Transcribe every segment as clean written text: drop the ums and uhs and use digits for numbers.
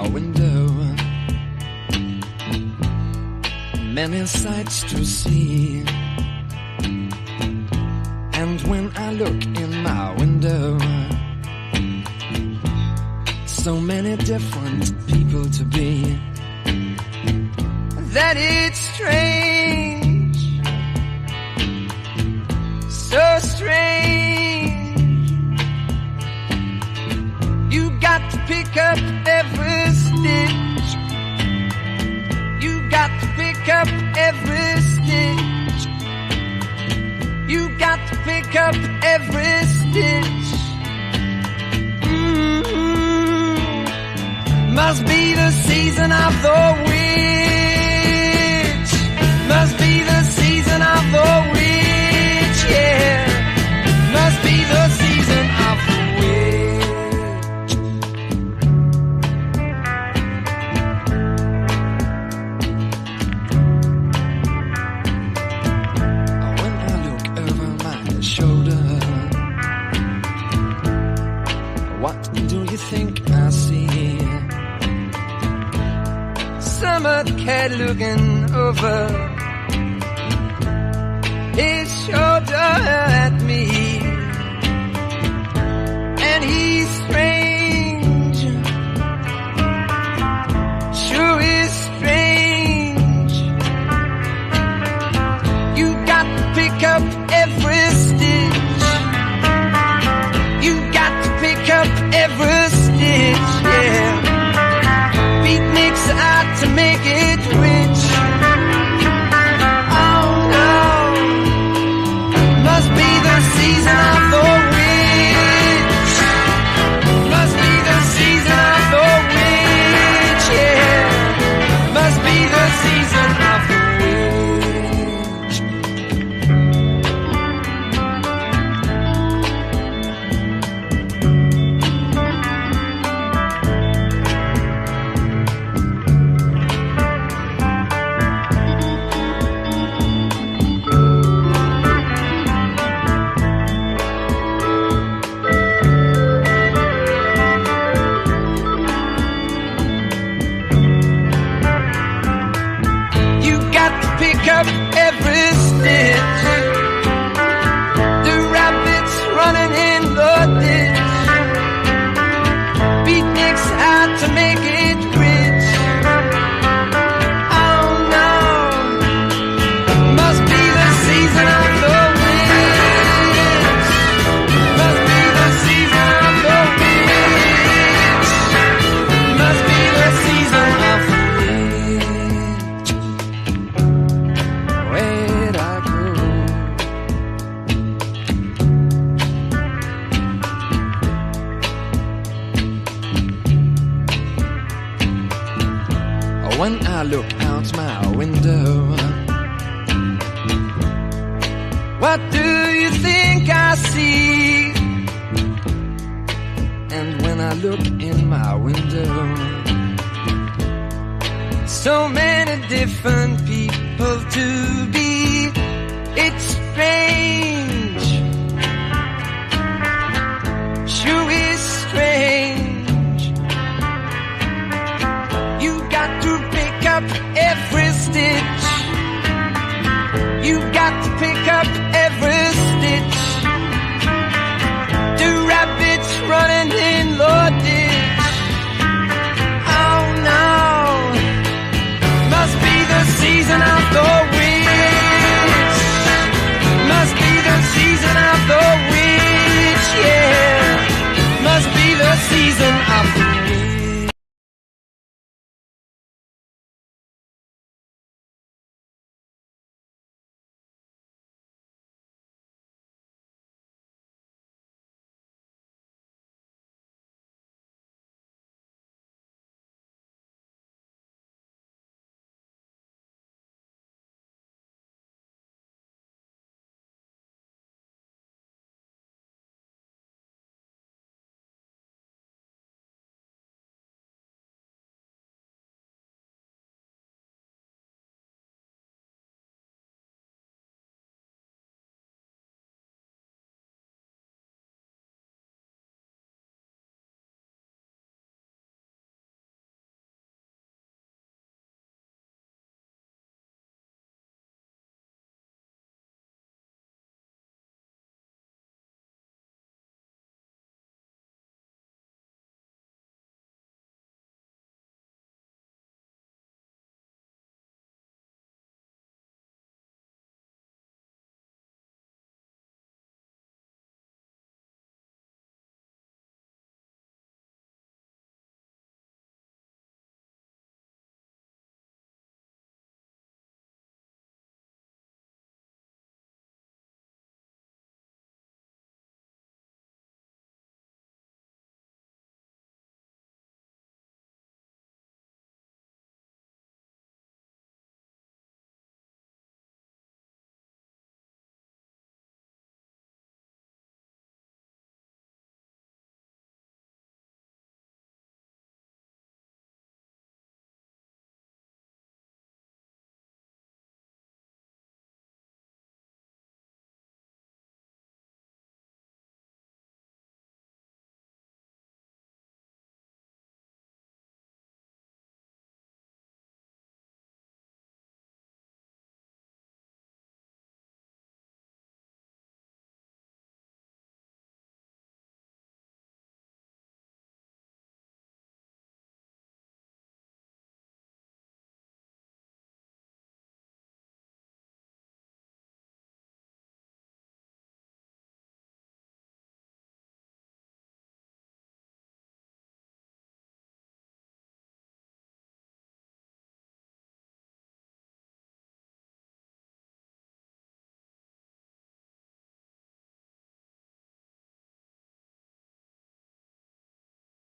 window. Many sights to see. And when I look in my window, so many different people to be, that it's strange, so strange. You got to pick up every stitch. You got to pick up every stitch. You got to pick up every stitch. Must be the season of the witch. Must be the season of the witch, yeah. Must be the season of the witch. When I look over my shoulder, what do you think I see? Summer cat looking over his shoulder at me, and he's strange, sure is strange. You got to pick up every stitch. You got to pick up every stitch, yeah. Beatniks out to make it rich. Oh no, must be the season of the witch. Must be the season of the witch, yeah. Must be the season of the up every stitch. The rabbits running in the ditch. Beatniks out to make it rich. Oh no, must be the season of the witch. Must be the season of the witch. Must be the season of the when I look out my window, what do you think I see? And when I look in my window, so many different people to be. It's strange, sure is strange. You got to pick up every stitch. You got to pick up every stitch. The rabbits running in the ditch. Oh no, must be the season of the witch. Must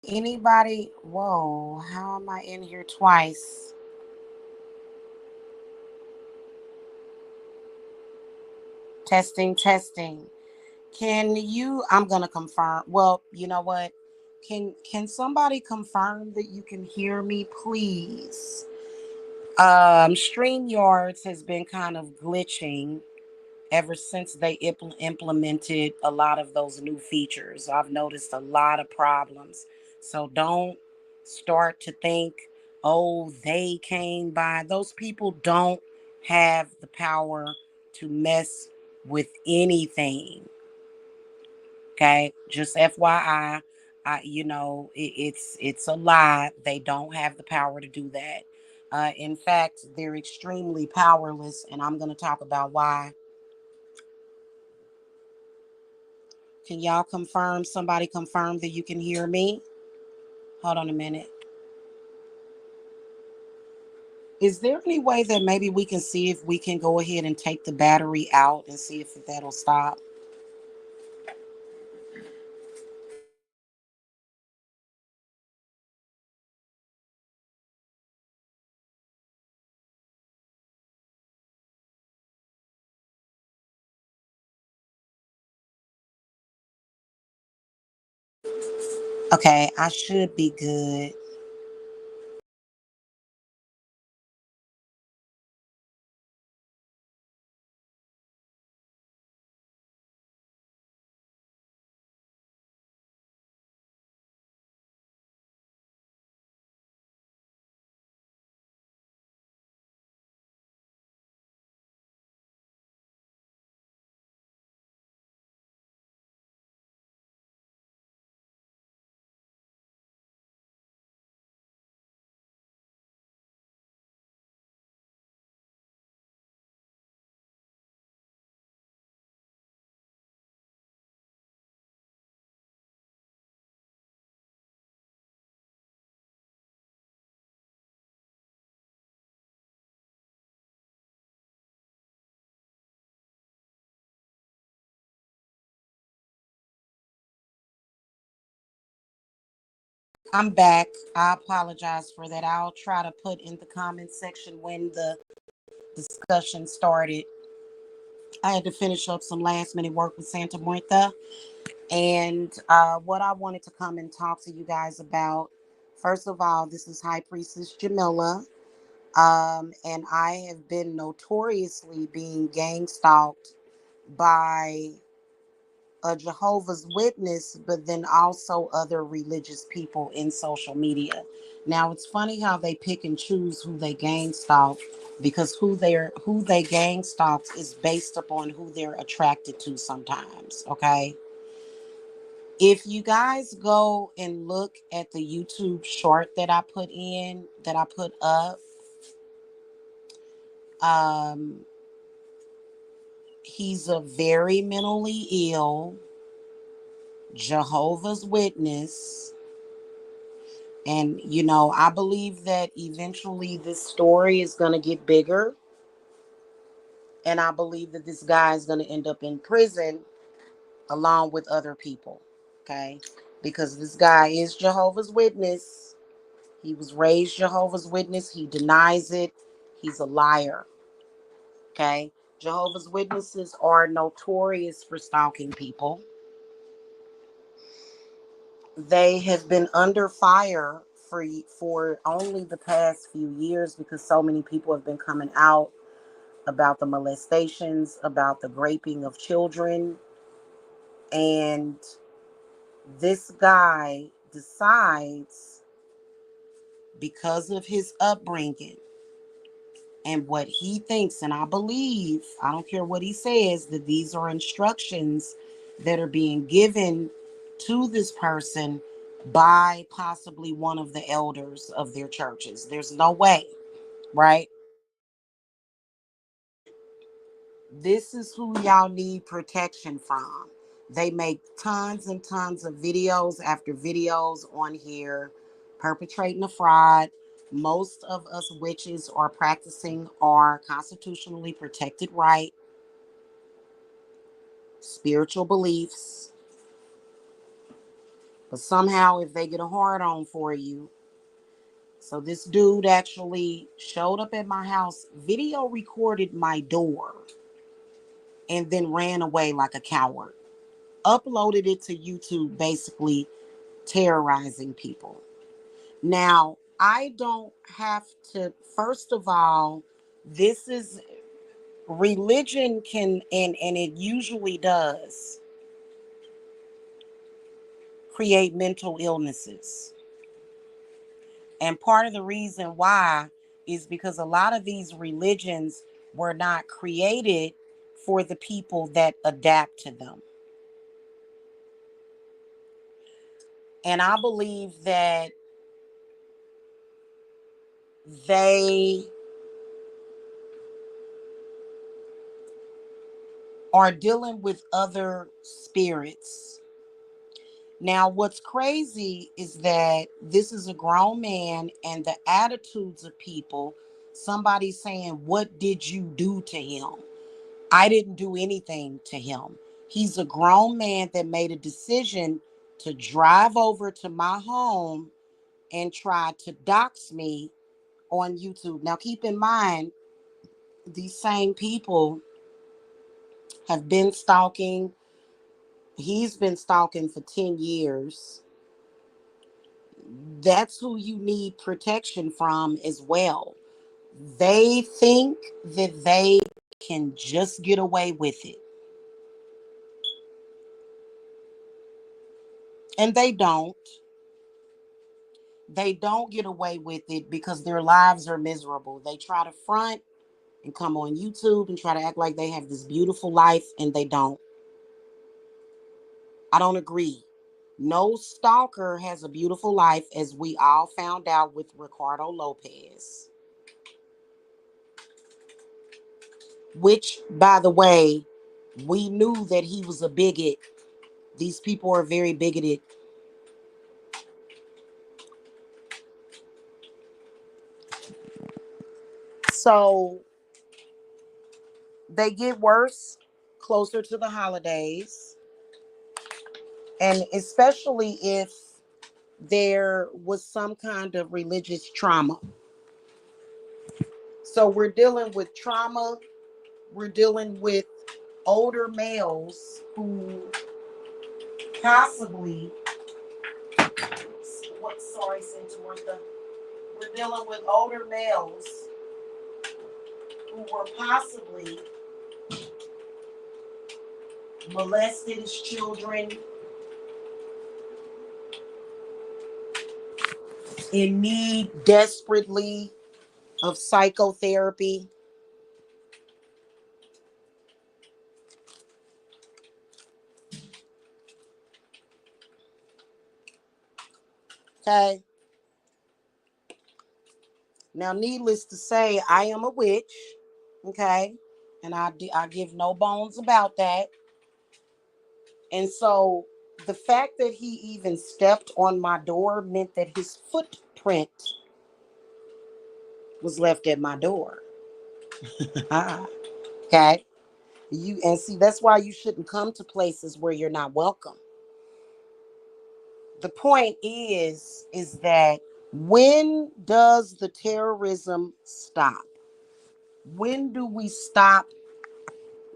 Anybody? Whoa, how am I in here twice? Testing, testing. Can you? I'm gonna confirm. Well, you know what? Can somebody confirm that you can hear me, please? StreamYards has been kind of glitching ever since they implemented a lot of those new features. I've noticed a lot of problems. So don't start to think, oh, they came by. Those people don't have the power to mess with anything. Okay, just FYI, it's a lie. They don't have the power to do that. In fact, they're extremely powerless, and I'm going to talk about why. Can y'all confirm? Somebody confirm that you can hear me? Hold on a minute. Is there any way that maybe we can see if we can go ahead and take the battery out and see if that'll stop? Okay, I should be good. I'm back. I apologize for that. I'll try to put in the comment section when the discussion started. I had to finish up some last minute work with Santa Muerta. And what I wanted to come and talk to you guys about, first of all, this is High Priestess Jamila. And I have been notoriously being gang stalked by a Jehovah's Witness, but then also other religious people in social media. Now it's funny how they pick and choose who they gang stalk because who they gang stalk is based upon who they're attracted to sometimes. Okay. If you guys go and look at the YouTube short that I put up, um, he's a very mentally ill Jehovah's Witness. And, I believe that eventually this story is going to get bigger. And I believe that this guy is going to end up in prison along with other people. Okay. Because this guy is Jehovah's Witness. He was raised Jehovah's Witness. He denies it. He's a liar. Okay. Jehovah's Witnesses are notorious for stalking people. They have been under fire for only the past few years because so many people have been coming out about the molestations, about the raping of children. And this guy decides, because of his upbringing and what he thinks, and I believe, I don't care what he says, that these are instructions that are being given to this person by possibly one of the elders of their churches. There's no way, right? This is who y'all need protection from. They make tons and tons of videos after videos on here perpetrating a fraud. Most of us witches are practicing our constitutionally protected right, spiritual beliefs. But somehow, if they get a hard on for you, so this dude actually showed up at my house, video recorded my door, and then ran away like a coward. Uploaded it to YouTube, basically terrorizing people. Now, I don't have to, first of all, this is religion can, and it usually does create mental illnesses. And part of the reason why is because a lot of these religions were not created for the people that adapt to them. And I believe that they are dealing with other spirits. Now, what's crazy is that this is a grown man and the attitudes of people, somebody saying, "What did you do to him?" I didn't do anything to him. He's a grown man that made a decision to drive over to my home and try to dox me on YouTube. Now, keep in mind, these same people have been stalking. He's been stalking for 10 years. That's who you need protection from as well. They think that they can just get away with it. And they don't. They don't get away with it because their lives are miserable. They try to front and come on YouTube and try to act like they have this beautiful life, and they don't. I don't agree. No stalker has a beautiful life, as we all found out with Ricardo Lopez. Which, by the way, we knew that he was a bigot. These people are very bigoted. So they get worse closer to the holidays. And especially if there was some kind of religious trauma. So we're dealing with trauma. We're dealing with older males who possibly, we're dealing with older males who were possibly molested as children, in need desperately of psychotherapy. Okay. Now, needless to say, I am a witch. Okay. And I give no bones about that. And so the fact that he even stepped on my door meant that his footprint was left at my door. Okay. You and see, that's why you shouldn't come to places where you're not welcome. The point is that when does the terrorism stop? When do we stop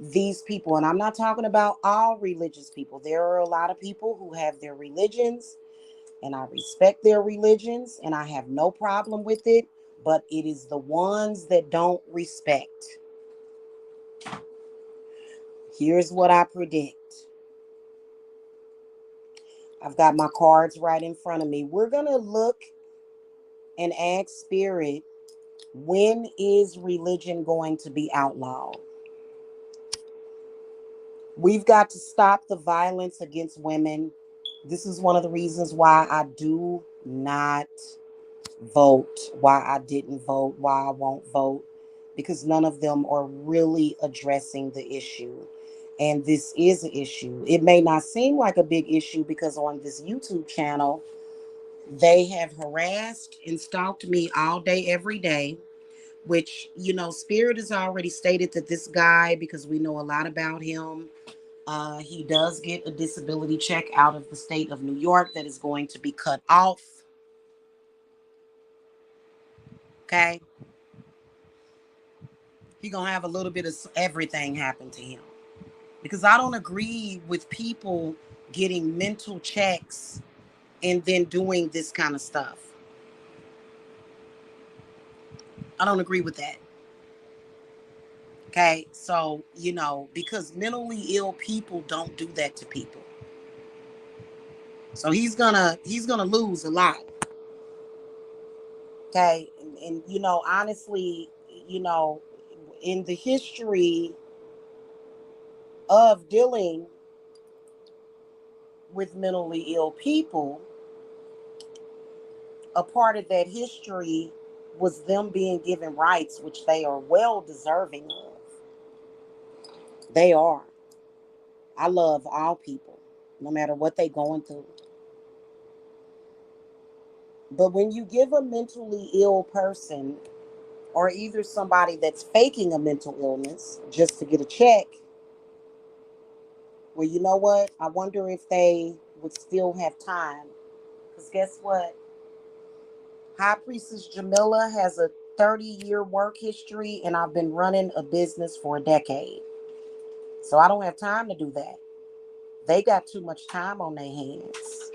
these people? And I'm not talking about all religious people. There are a lot of people who have their religions, and I respect their religions, and I have no problem with it, but it is the ones that don't respect. Here's what I predict. I've got my cards right in front of me. We're going to look and ask Spirit, when is religion going to be outlawed? We've got to stop the violence against women. This is one of the reasons why I do not vote, why I didn't vote, why I won't vote, because none of them are really addressing the issue. And this is an issue. It may not seem like a big issue because on this YouTube channel, they have harassed and stalked me all day, every day, which, Spirit has already stated that this guy, because we know a lot about him, He does get a disability check out of the state of New York that is going to be cut off. Okay. He gonna have a little bit of everything happen to him. Because I don't agree with people getting mental checks and then doing this kind of stuff. I don't agree with that. Okay, so, because mentally ill people don't do that to people. So he's gonna lose a lot. Okay, and honestly, in the history of dealing with mentally ill people, a part of that history was them being given rights, which they are well deserving of. They are. I love all people, no matter what they're going through. But when you give a mentally ill person, or either somebody that's faking a mental illness just to get a check, well, you know what? I wonder if they would still have time. Because guess what? High Priestess Jamila has a 30-year work history, and I've been running a business for a decade. So I don't have time to do that. They got too much time on their hands.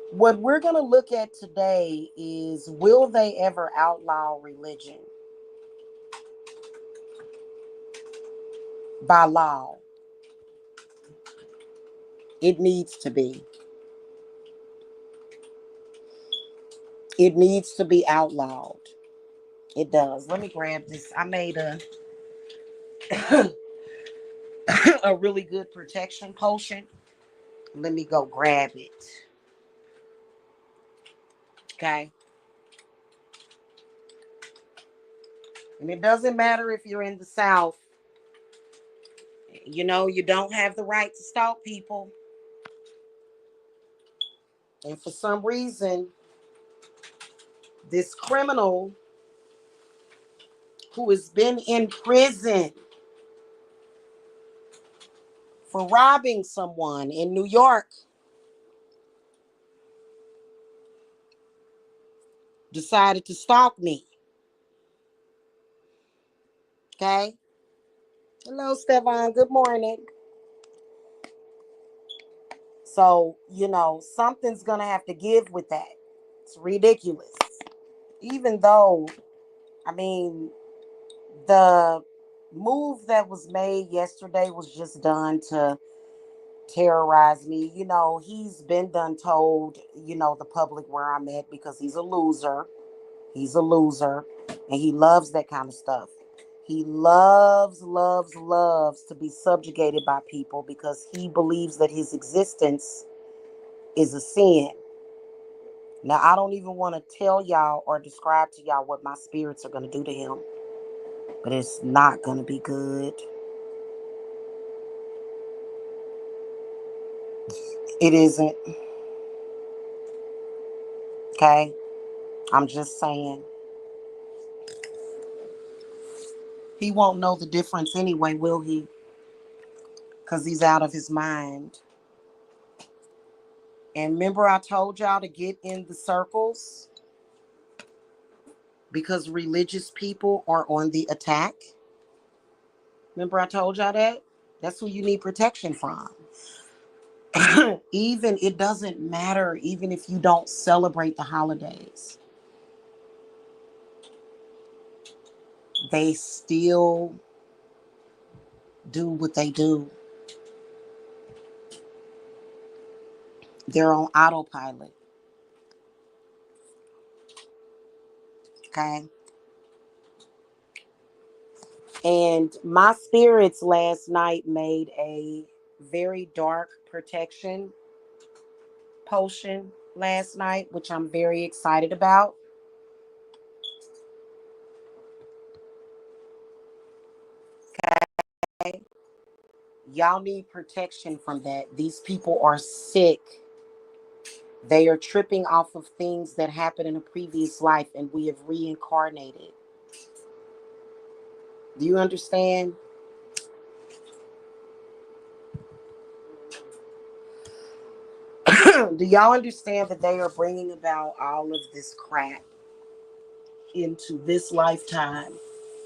What we're going to look at today is, will they ever outlaw religion by law? It needs to be. It needs to be outlawed. It does. Let me grab this. I made a a really good protection potion. Let me go grab it. Okay. And it doesn't matter if you're in the South. You don't have the right to stalk people. And for some reason, this criminal who has been in prison for robbing someone in New York decided to stalk me. Okay. Hello, Stefan. Good morning. So, something's going to have to give with that. It's ridiculous. Even though, I mean, the move that was made yesterday was just done to terrorize me. He's been done told, the public where I'm at, because he's a loser. He's a loser, and he loves that kind of stuff. He loves, loves, loves to be subjugated by people because he believes that his existence is a sin. Now, I don't even want to tell y'all or describe to y'all what my spirits are going to do to him, but it's not going to be good. It isn't. Okay? I'm just saying. He won't know the difference anyway, will he? Because he's out of his mind. And remember, I told y'all to get in the circles because religious people are on the attack. Remember, I told y'all that? That's who you need protection from. Even, it doesn't matter, even if you don't celebrate the holidays, they still do what they do. They're on autopilot. Okay. And my spirits last night made a very dark protection potion last night, which I'm very excited about. Okay. Y'all need protection from that. These people are sick. They are tripping off of things that happened in a previous life, and we have reincarnated. Do you understand? Do y'all understand that they are bringing about all of this crap into this lifetime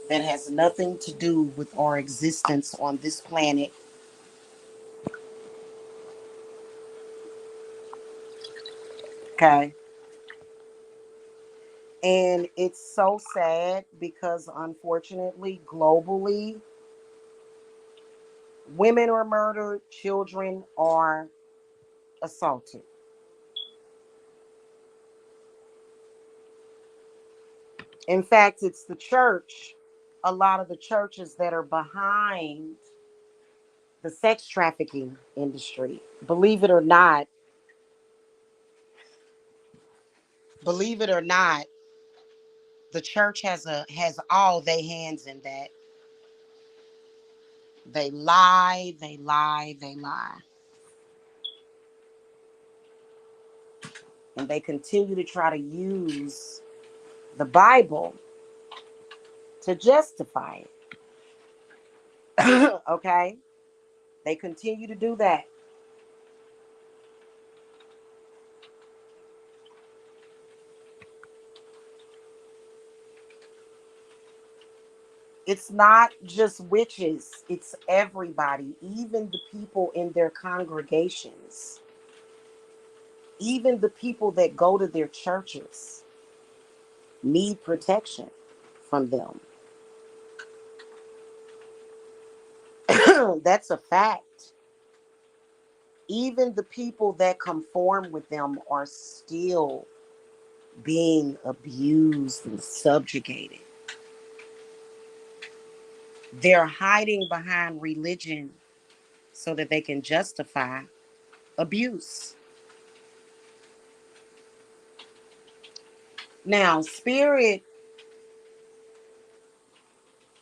that has nothing to do with our existence on this planet? Okay. And it's so sad because unfortunately, globally, women are murdered, children are assaulted. In fact, it's the church, a lot of the churches that are behind the sex trafficking industry. Believe it or not, the church has all their hands in that. They lie, they lie, they lie. And they continue to try to use the Bible to justify it. Okay? They continue to do that. It's not just witches, it's everybody, even the people in their congregations, even the people that go to their churches need protection from them. That's a fact. Even the people that conform with them are still being abused and subjugated. They're hiding behind religion so that they can justify abuse. Now, spirit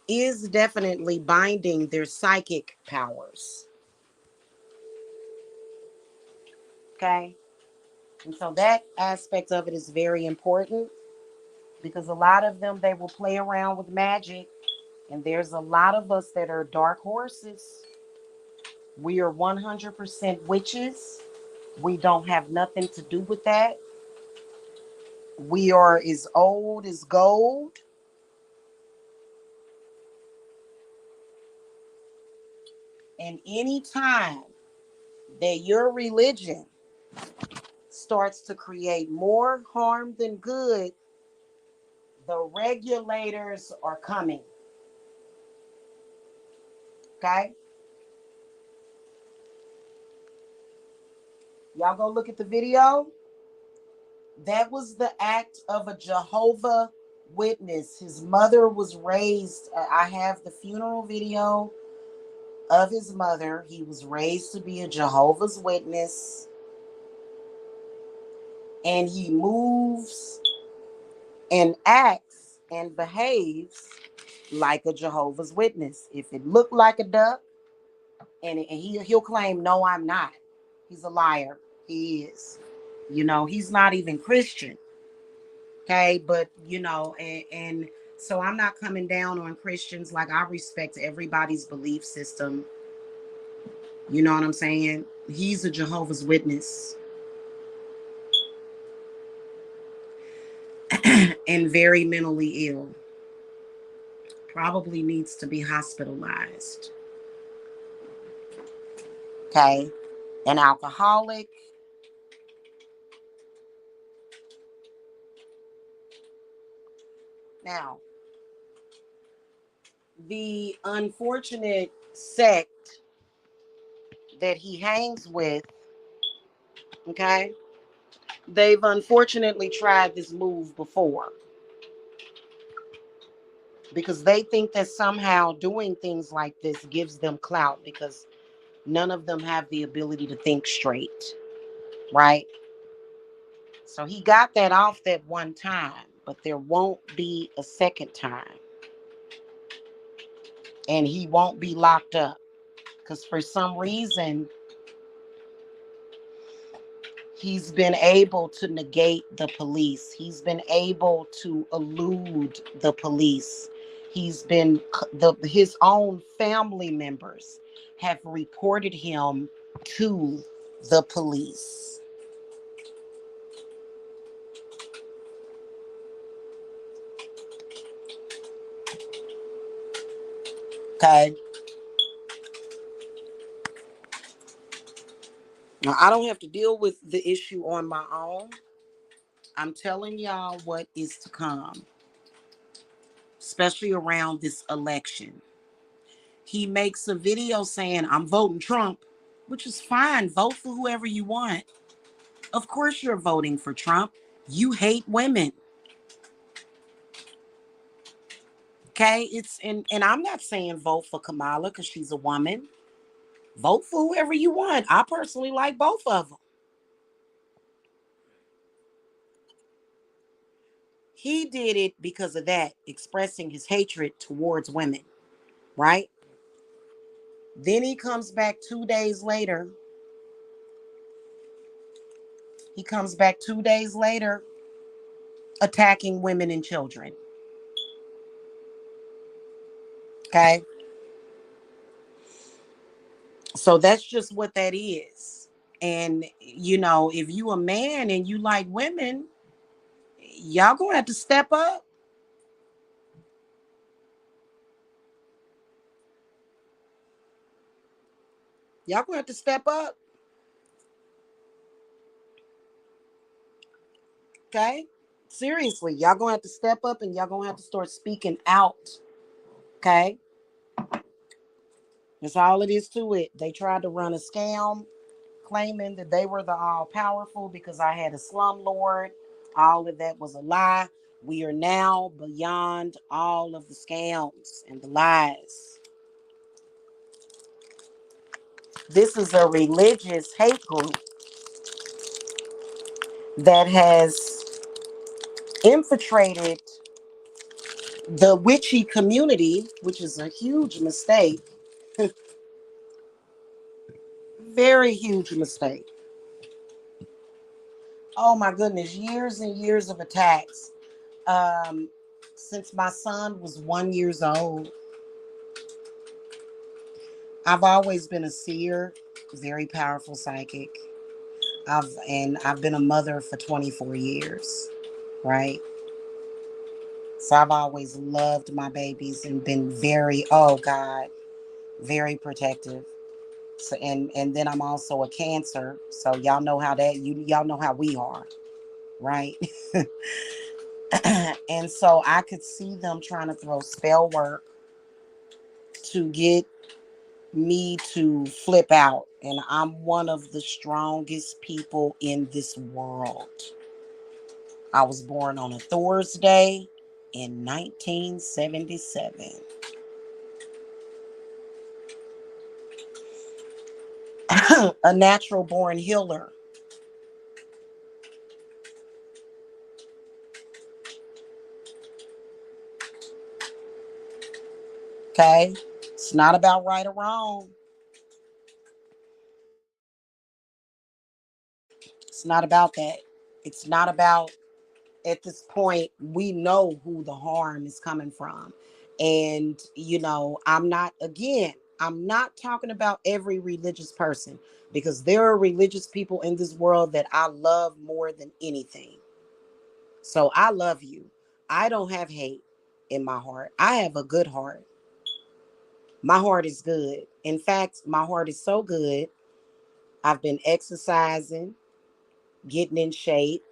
is definitely binding their psychic powers. Okay. And so that aspect of it is very important because a lot of them, they will play around with magic. And there's a lot of us that are dark horses. We are 100% witches. We don't have nothing to do with that. We are as old as gold. And anytime that your religion starts to create more harm than good, the regulators are coming. Okay? Y'all go look at the video. That was the act of a Jehovah Witness. His mother was raised. I have the funeral video of his mother. He was raised to be a Jehovah's Witness. And he moves and acts and behaves like a Jehovah's Witness. If it looked like a duck, and he'll claim, no, I'm not. He's a liar. He is. He's not even Christian. Okay, but and so I'm not coming down on Christians. Like, I respect everybody's belief system. You know what I'm saying? He's a Jehovah's Witness and very mentally ill. Probably needs to be hospitalized. Okay, an alcoholic. Now, the unfortunate sect that he hangs with, okay, they've unfortunately tried this move before because they think that somehow doing things like this gives them clout because none of them have the ability to think straight, right? So he got that off that one time, but there won't be a second time. And he won't be locked up because for some reason, he's been able to negate the police. He's been able to elude the police. His own family members have reported him to the police. Okay. Now, I don't have to deal with the issue on my own. I'm telling y'all what is to come, especially around this election. He makes a video saying, I'm voting Trump, which is fine. Vote for whoever you want. Of course, you're voting for Trump. You hate women. Okay. And I'm not saying vote for Kamala because she's a woman. Vote for whoever you want. I personally like both of them. He did it because of that, expressing his hatred towards women, right? Then he comes back 2 days later. He comes back 2 days later attacking women and children. Okay. So that's just what that is. And, if you a man and you like women, y'all gonna have to step up. Y'all gonna have to step up. Okay. Seriously, y'all gonna have to step up and y'all gonna have to start speaking out. Okay. That's all it is to it. They tried to run a scam claiming that they were the all powerful because I had a slumlord. All of that was a lie. We are now beyond all of the scams and the lies. This is a religious hate group that has infiltrated the witchy community, which is a huge mistake. Very huge mistake. Oh my goodness, years and years of attacks. Um, since my son was 1 year old, I've always been a seer, very powerful psychic. I've been a mother for 24 years, right? So I've always loved my babies and been very, oh God, very protective. So and then I'm also a Cancer, so y'all know how that y'all know how we are, right? And so I could see them trying to throw spell work to get me to flip out. And I'm one of the strongest people in this world. I was born on a Thursday in 1977. A natural born healer. Okay. It's not about right or wrong. It's not about that. It's not about, at this point, we know who the harm is coming from. And, I'm not talking about every religious person because there are religious people in this world that I love more than anything. So I love you. I don't have hate in my heart. I have a good heart. My heart is good. In fact, my heart is so good. I've been exercising, getting in shape.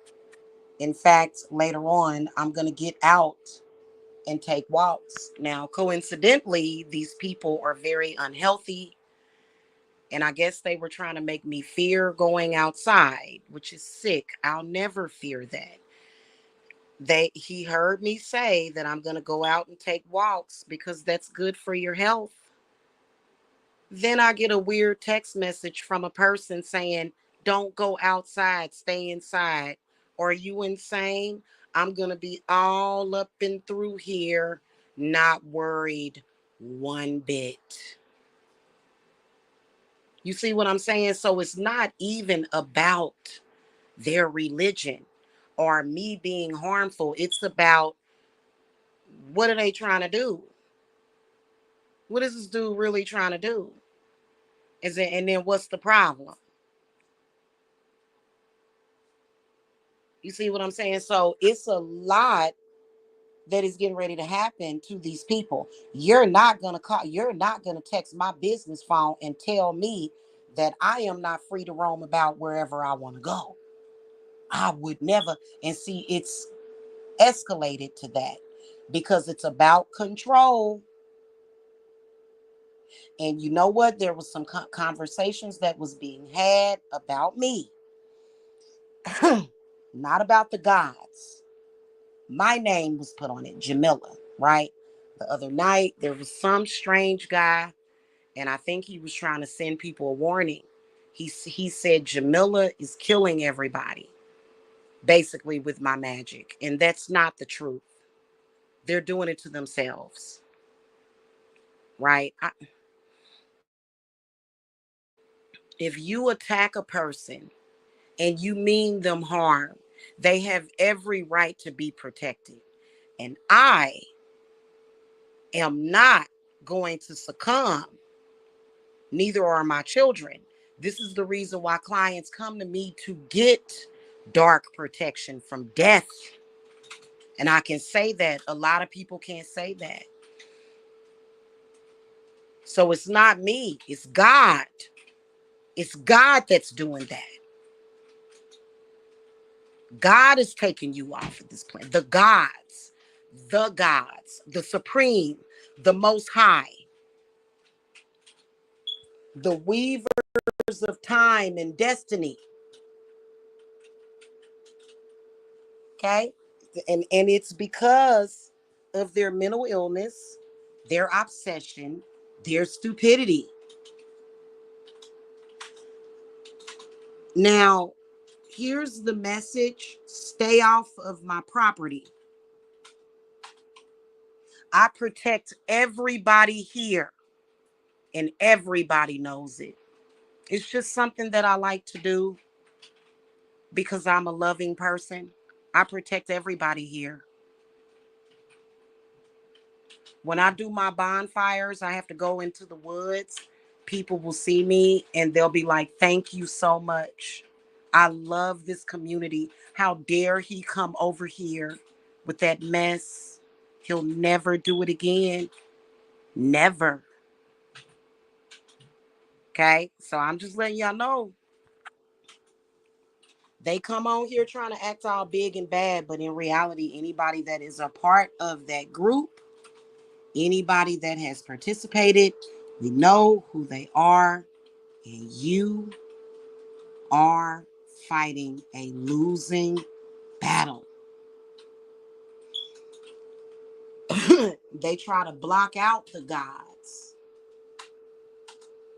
In fact, later on, I'm going to get out and take walks. Now, coincidentally, these people are very unhealthy. And I guess they were trying to make me fear going outside, which is sick. I'll never fear that. He heard me say that I'm going to go out and take walks because that's good for your health. Then I get a weird text message from a person saying, don't go outside, stay inside. Are you insane? I'm going to be all up and through here, not worried one bit. You see what I'm saying? So it's not even about their religion or me being harmful. It's about, what are they trying to do? What is this dude really trying to do? And then what's the problem? You see what I'm saying? So it's a lot that is getting ready to happen to these people. You're not going to call, you're not going to text my business phone and tell me that I am not free to roam about wherever I want to go. I would never. And see, it's escalated to that because it's about control. And you know what? There was some conversations that was being had about me, not about the gods. My name was put on it, Jamila, right? The other night, there was some strange guy, and I think he was trying to send people a warning. He said Jamila is killing everybody, basically with my magic. And that's not the truth. They're doing it to themselves, right? If you attack a person and you mean them harm, they have every right to be protected. And I am not going to succumb. Neither are my children. This is the reason why clients come to me to get dark protection from death. And I can say that. A lot of people can't say that. So it's not me, it's God. It's God that's doing that. God is taking you off of this planet. The gods, the supreme, the most high, the weavers of time and destiny. Okay? And it's because of their mental illness, their obsession, their stupidity. Now, here's the message: stay off of my property. I protect everybody here, and everybody knows it. It's just something that I like to do because I'm a loving person. I protect everybody here. When I do my bonfires, I have to go into the woods. People will see me and they'll be like, thank you so much. I love this community. How dare he come over here with that mess? He'll never do it again. Never. Okay? So I'm just letting y'all know. They come on here trying to act all big and bad, but in reality, anybody that is a part of that group, anybody that has participated, we know who they are, and you are fighting a losing battle. They try to block out the gods,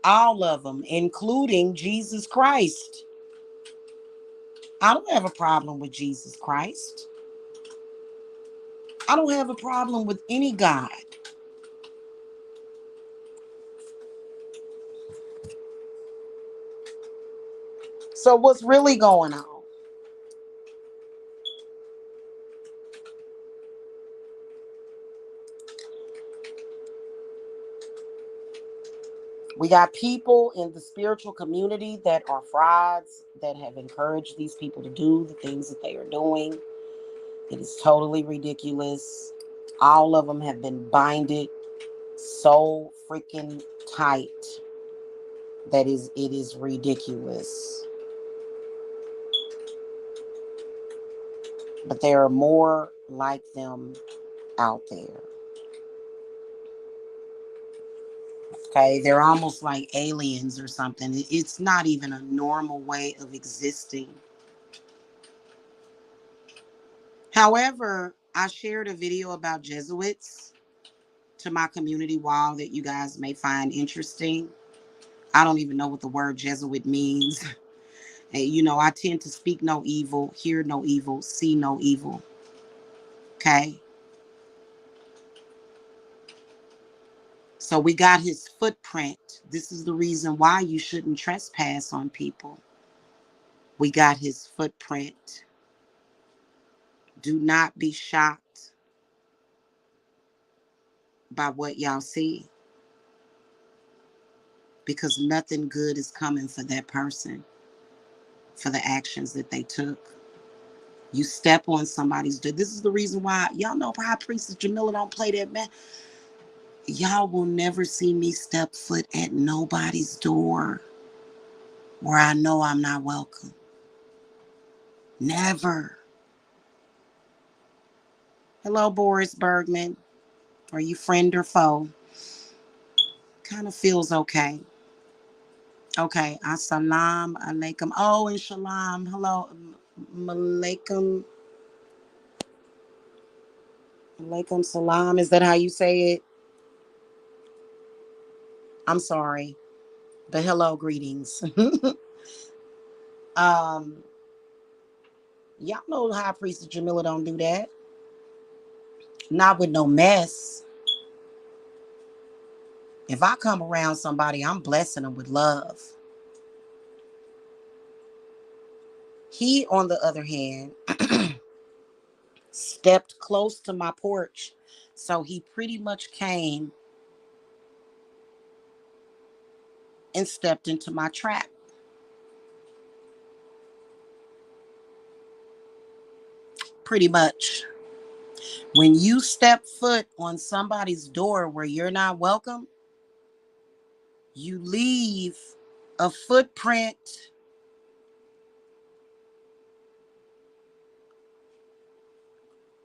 all of them, including Jesus Christ. I don't have a problem with Jesus Christ. I don't have a problem with any God. So what's really going on? We got people in the spiritual community that are frauds, that have encouraged these people to do the things that they are doing. It is totally ridiculous. All of them have been binded so freaking tight that it is ridiculous. But there are more like them out there. Okay, they're almost like aliens or something. It's not even a normal way of existing. However, I shared a video about Jesuits to my community wall that you guys may find interesting. I don't even know what the word Jesuit means. And, I tend to speak no evil, hear no evil, see no evil. Okay. So we got his footprint. This is the reason why you shouldn't trespass on people. We got his footprint. Do not be shocked by what y'all see, because nothing good is coming for that person, for the actions that they took. You step on somebody's door. This is the reason why y'all know High Priestess Jamila don't play that, man. Y'all will never see me step foot at nobody's door where I know I'm not welcome. Never. Hello, Boris Bergman. Are you friend or foe? Kind of feels okay. Okay, assalamu alaikum. Oh, and shalom. Hello, malaikum. Alaikum salam. Is that how you say it? I'm sorry, but hello, greetings. um, y'all know High Priest Jamila don't do that. Not with no mess. If I come around somebody, I'm blessing them with love. He, on the other hand, stepped close to my porch. So he pretty much came and stepped into my trap. Pretty much. When you step foot on somebody's door where you're not welcome, you leave a footprint.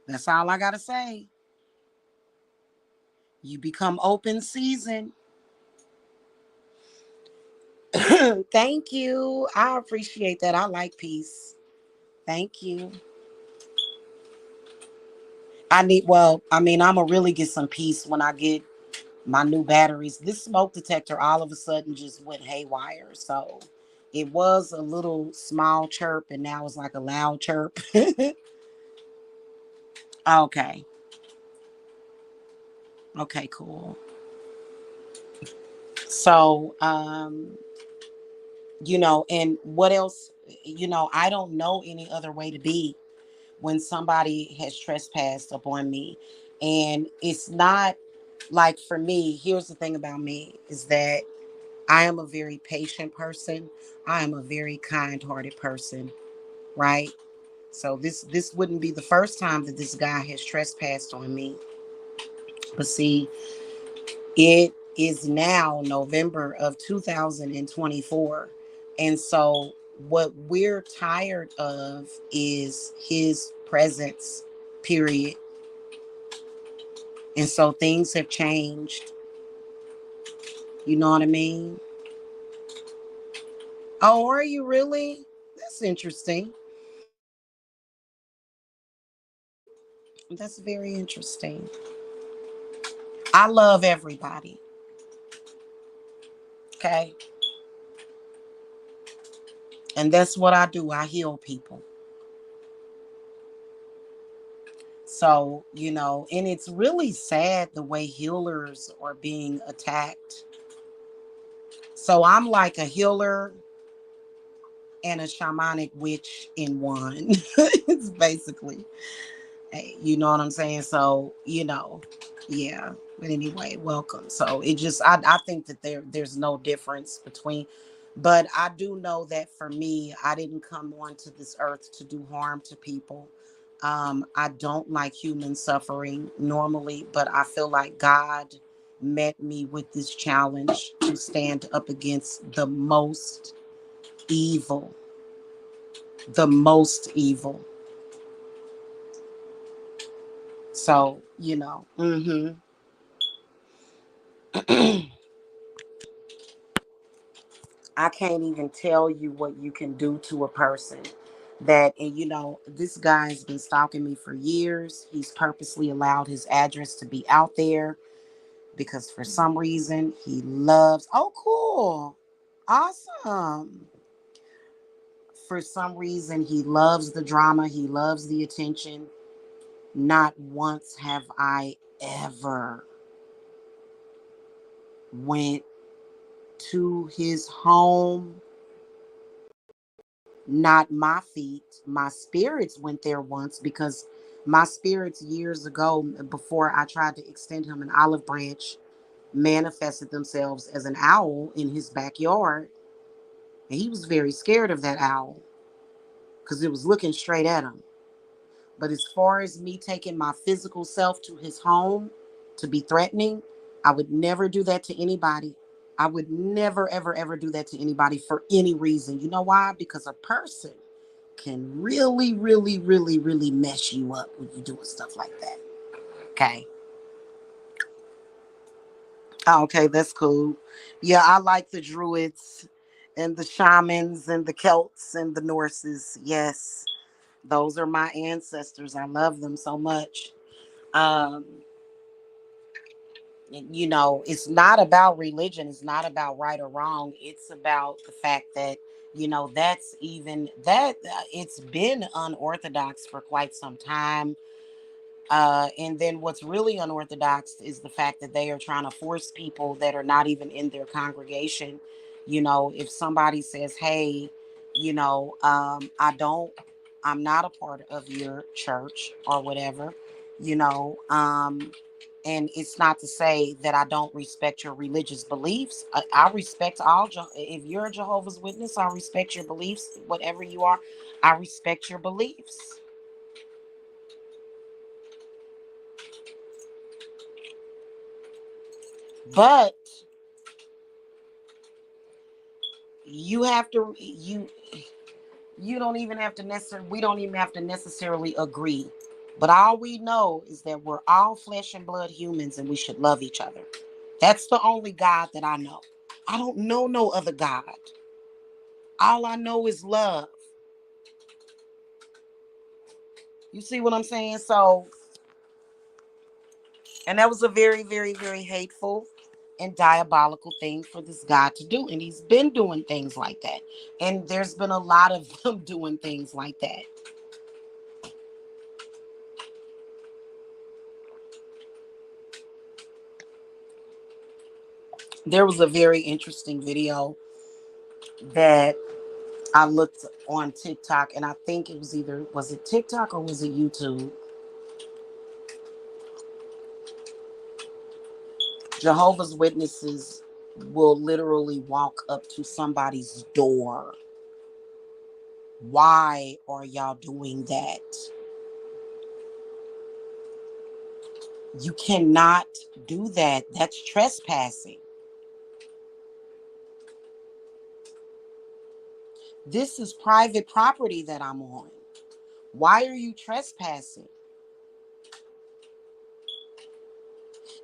That's all I got to say. You become open season. Thank you. I appreciate that. I like peace. Thank you. I'm going to really get some peace when I get my new batteries. This smoke detector all of a sudden just went haywire. So it was a little small chirp and now it's like a loud chirp. Okay. Okay, cool. So, and what else, I don't know any other way to be when somebody has trespassed upon me. And it's not like, for me, here's the thing about me is that I am a very patient person. I am a very kind-hearted person, right? So this wouldn't be the first time that this guy has trespassed on me. But see, it is now November of 2024. And so what we're tired of is his presence, period. And so things have changed. You know what I mean? Oh, are you really? That's interesting. That's very interesting. I love everybody. Okay. And that's what I do. I heal people. So, and it's really sad the way healers are being attacked. So I'm like a healer and a shamanic witch in one. It's basically, you know what I'm saying? So, yeah. But anyway, welcome. So it just, I think that there's no difference between, but I do know that for me, I didn't come onto this earth to do harm to people. I don't like human suffering normally, but I feel like God met me with this challenge to stand up against the most evil, the most evil. So, I can't even tell you what you can do to a person that, and this guy's been stalking me for years. He's purposely allowed his address to be out there because for some reason he loves, oh, cool. Awesome. For some reason he loves the drama. He loves the attention. Not once have I ever went to his home. Not my feet. My spirits went there once because my spirits years ago, before I tried to extend him an olive branch, manifested themselves as an owl in his backyard. And he was very scared of that owl because it was looking straight at him. But as far as me taking my physical self to his home to be threatening, I would never do that to anybody. I would never, ever, ever do that to anybody for any reason. You know why? Because a person can really, really, really, really mess you up when you doing stuff like that. Okay. Oh, okay, that's cool. Yeah, I like the druids and the shamans and the Celts and the Norses. Yes, those are my ancestors. I love them so much. Um, it's not about religion. It's not about right or wrong. It's about the fact that, that's even that it's been unorthodox for quite some time. And then what's really unorthodox is the fact that they are trying to force people that are not even in their congregation. If somebody says, hey, I'm not a part of your church or whatever, you know, and it's not to say that I don't respect your religious beliefs. I respect if you're a Jehovah's Witness, I respect your beliefs, whatever you are, I respect your beliefs. But you have to you don't even have to necessarily we don't even have to necessarily agree, but all we know is that we're all flesh and blood humans and we should love each other. That's the only God that I know. I don't know no other God. All I know is love. You see what I'm saying? So, and that was a very, very, very hateful and diabolical thing for this guy to do, and he's been doing things like that, and there's been a lot of them doing things like that. There was a very interesting video that I looked on TikTok, and I think it was was it TikTok or was it YouTube? Jehovah's Witnesses will literally walk up to somebody's door. Why are y'all doing that? You cannot do that. That's trespassing. This is private property that I'm on. Why are you trespassing?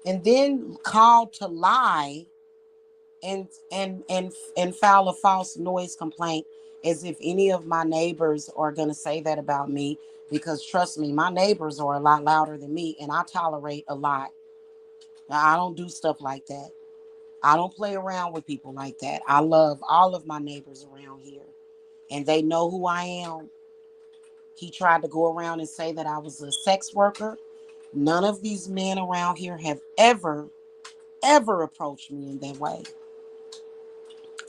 And then called to lie and file a false noise complaint as if any of my neighbors are going to say that about me, because trust me, my neighbors are a lot louder than me and I tolerate a lot. Now, I don't do stuff like that. I don't play around with people like that. I love all of my neighbors around here and they know who I am. He tried to go around and say that I was a sex worker. None of these men around here have ever approached me in that way.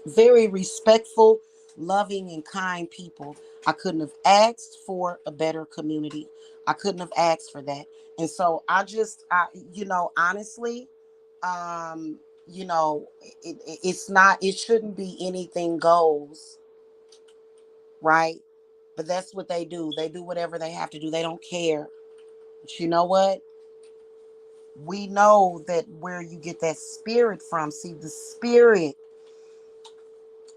Very respectful, loving, and kind people. I couldn't have asked for a better community. I couldn't have asked for that. And so honestly, um, it's not, it shouldn't be anything goes, right? But that's what they do. They do whatever they have to do. They don't care. But you know what? We know that where you get that spirit from. See, the spirit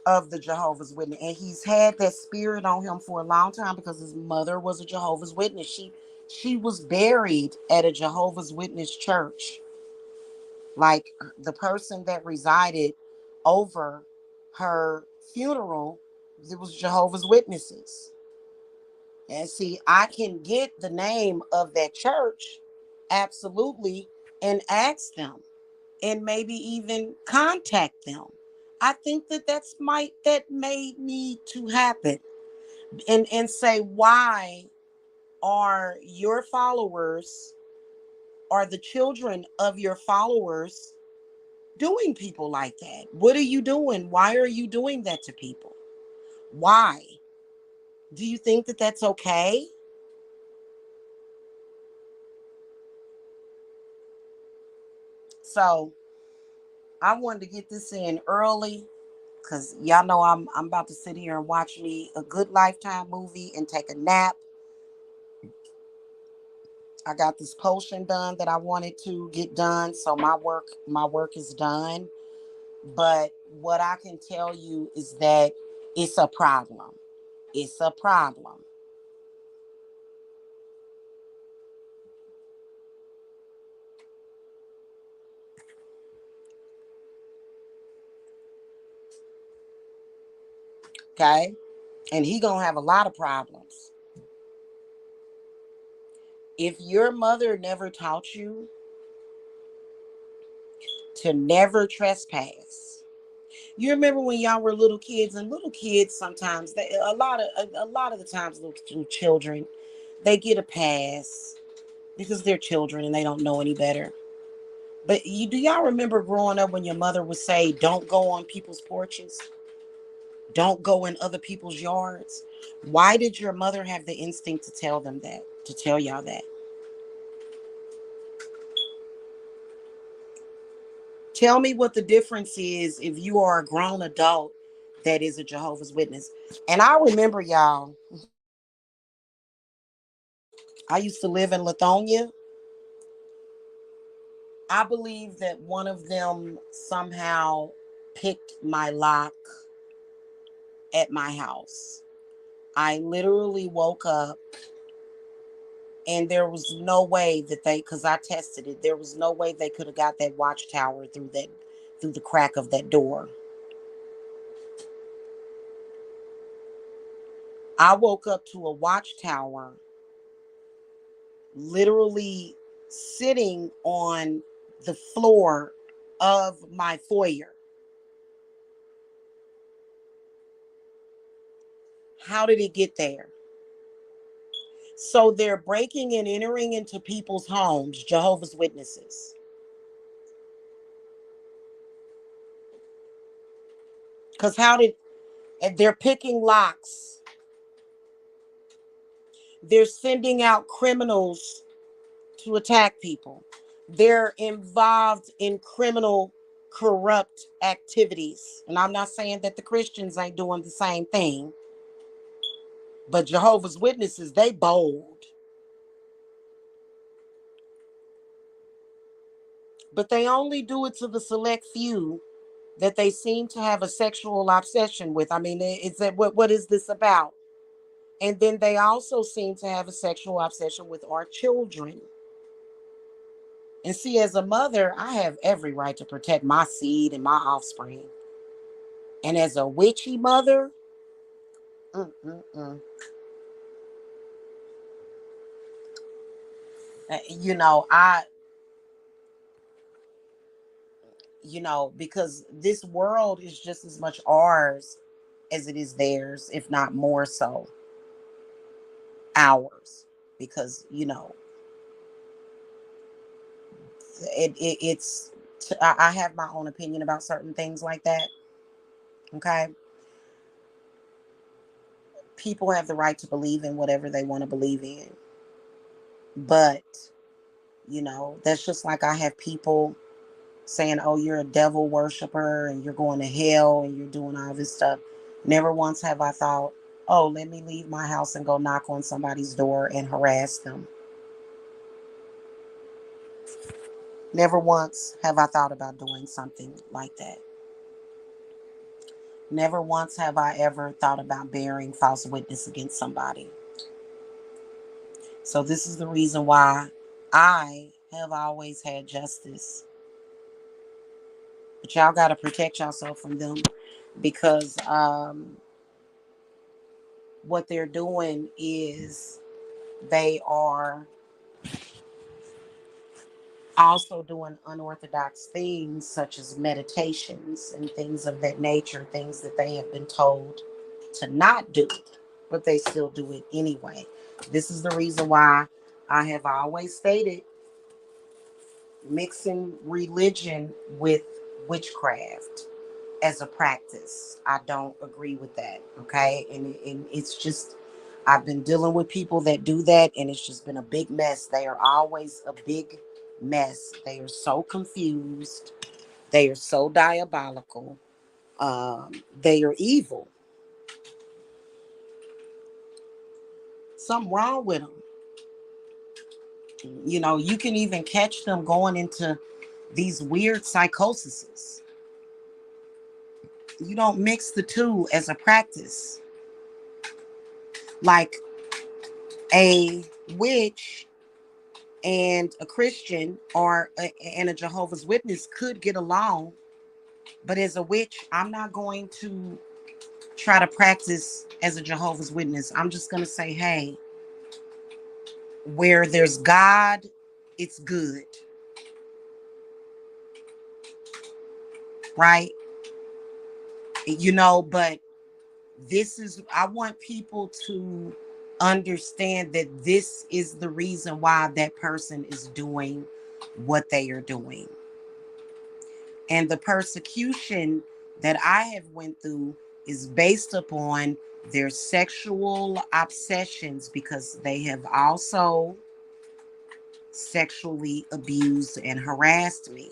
of the Jehovah's Witness, and he's had that spirit on him for a long time because his mother was a Jehovah's Witness. She was buried at a Jehovah's Witness church. Like the person that resided over her funeral, it was Jehovah's Witnesses. And see, I can get the name of that church, absolutely, and ask them and maybe even contact them. I think that may need to happen, and say, why are your followers, are the children of your followers doing people like that? What are you doing? Why are you doing that to people? Why? Do you think that that's okay? So I wanted to get this in early because y'all know I'm about to sit here and watch me a good Lifetime movie and take a nap. I got this potion done that I wanted to get done. So my work is done. But what I can tell you is that it's a problem. It's a problem. Okay? And he gonna have a lot of problems. If your mother never taught you to never trespass. You remember when y'all were little kids, and little kids sometimes they a lot of the times little children, they get a pass because they're children and they don't know any better. But do y'all remember growing up when your mother would say, "Don't go on people's porches, don't go in other people's yards"? Why did your mother have the instinct to tell them that? To tell y'all that? Tell me what the difference is if you are a grown adult that is a Jehovah's Witness. And I remember, y'all, I used to live in Lithonia. I believe that one of them somehow picked my lock at my house. I literally woke up and there was no way that because I tested it, there was no way they could have got that watchtower through the crack of that door. I woke up to a watchtower literally sitting on the floor of my foyer. How did it get there? So they're breaking and entering into people's homes, Jehovah's Witnesses. Because and they're picking locks. They're sending out criminals to attack people. They're involved in criminal, corrupt activities. And I'm not saying that the Christians ain't doing the same thing, but Jehovah's Witnesses, they bold. But they only do it to the select few that they seem to have a sexual obsession with. I mean, it's that what is this about? And then they also seem to have a sexual obsession with our children. And see, as a mother, I have every right to protect my seed and my offspring. And as a witchy mother, mm, mm, mm. You know, because this world is just as much ours as it is theirs, if not more so ours. Because, it's, I have my own opinion about certain things like that. Okay. People have the right to believe in whatever they want to believe in. But, that's just like I have people saying, "Oh, you're a devil worshiper and you're going to hell and you're doing all this stuff." Never once have I thought, "Oh, let me leave my house and go knock on somebody's door and harass them." Never once have I thought about doing something like that. Never once have I ever thought about bearing false witness against somebody. So this is the reason why I have always had justice. But y'all got to protect yourself from them because what they're doing is they are also doing unorthodox things such as meditations and things of that nature, things that they have been told to not do, but they still do it anyway. This is the reason why I have always stated mixing religion with witchcraft as a practice. I don't agree with that. Okay. And it's just, I've been dealing with people that do that, and it's just been a big mess. They are always a big mess. They are so confused. They are so diabolical. They are evil. Something wrong with them. You know, you can even catch them going into these weird psychoses. You don't mix the two as a practice. Like a witch and a Christian and a Jehovah's Witness could get along, but as a witch, I'm not going to try to practice as a Jehovah's Witness. I'm just going to say, hey, where there's God, it's good, right? You know, but I want people to understand that this is the reason why that person is doing what they are doing. And the persecution that I have went through is based upon their sexual obsessions, because they have also sexually abused and harassed me